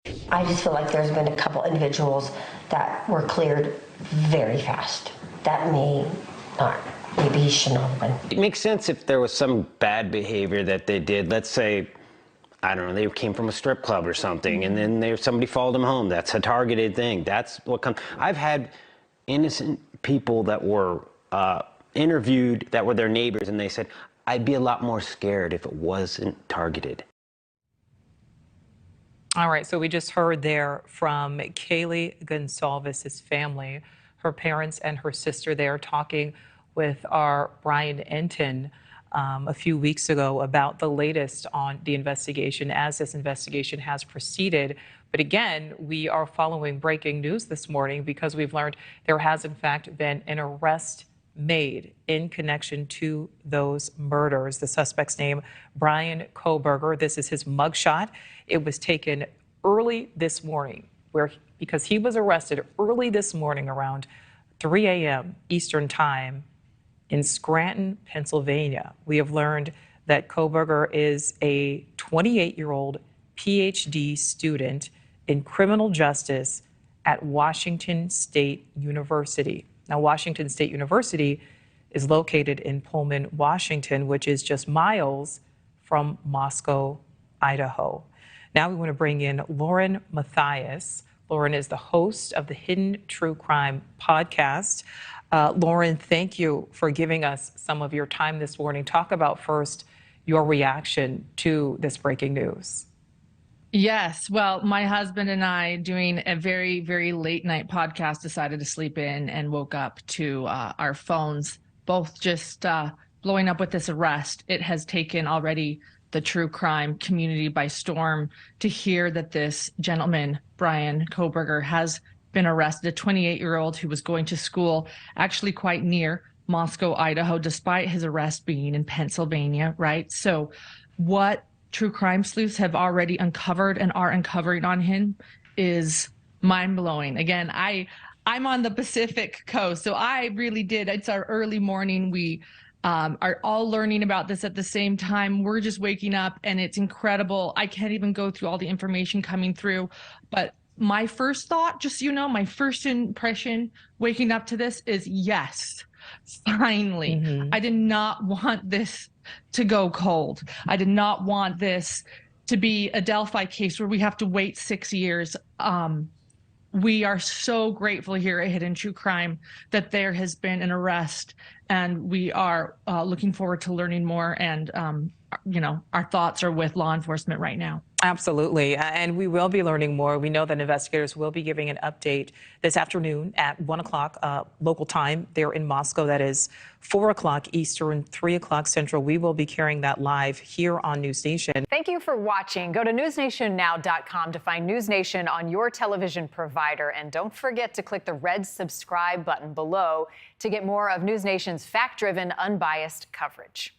I just feel like there's been a couple individuals that were cleared very fast. That may not, maybe he shouldn't have been. It makes sense if there was some bad behavior that they did. Let's say, I don't know, they came from a strip club or something, and then somebody followed them home. That's a targeted thing. That's what comes. I've had innocent people that were interviewed that were their neighbors, and they said, I'd be a lot more scared if it wasn't targeted. All right, so we just heard there from Kaylee Gonsalves' family, her parents and her sister there talking with our Bryan Enton a few weeks ago about the latest on the investigation as this investigation has proceeded. But again, we are following breaking news this morning because we've learned there has in fact been an arrest made in connection to those murders. The suspect's name, Bryan Kohberger. This is his mugshot. It was taken early this morning because he was arrested early this morning around 3 a.m. Eastern Time in Scranton, Pennsylvania. We have learned that Kohberger is a 28-year-old PhD student in criminal justice at Washington State University. Now, Washington State University is located in Pullman, Washington, which is just miles from Moscow, Idaho. Now we want to bring in Lauren Matthias. Lauren is the host of the Hidden True Crime podcast. Lauren, thank you for giving us some of your time this morning. Talk about first your reaction to this breaking news. Yes. Well, my husband and I, doing a very, very late night podcast, decided to sleep in and woke up to our phones both just blowing up with this arrest. It has taken already the true crime community by storm to hear that this gentleman, Bryan Kohberger, has been arrested, a 28-year-old who was going to school actually quite near Moscow, Idaho, despite his arrest being in Pennsylvania, right? So what true crime sleuths have already uncovered and are uncovering on him is mind-blowing. Again, I'm on the Pacific coast, so I really did. It's our early morning. We are all learning about this at the same time. We're just waking up, and it's incredible. I can't even go through all the information coming through, but my first thought, just so you know, my first impression waking up to this is yes, finally. I did not want this to go cold. I did not want this to be a Delphi case where we have to wait 6 years. We are so grateful here at Hidden True Crime that there has been an arrest, and we are looking forward to learning more. And, you know, our thoughts are with law enforcement right now. Absolutely. And we will be learning more. We know that investigators will be giving an update this afternoon at 1 o'clock local time there in Moscow. That is 4 o'clock Eastern, 3 o'clock Central. We will be carrying that live here on News Nation. Thank you for watching. Go to newsnationnow.com to find News Nation on your television provider. And don't forget to click the red subscribe button below to get more of News Nation's fact-driven, unbiased coverage.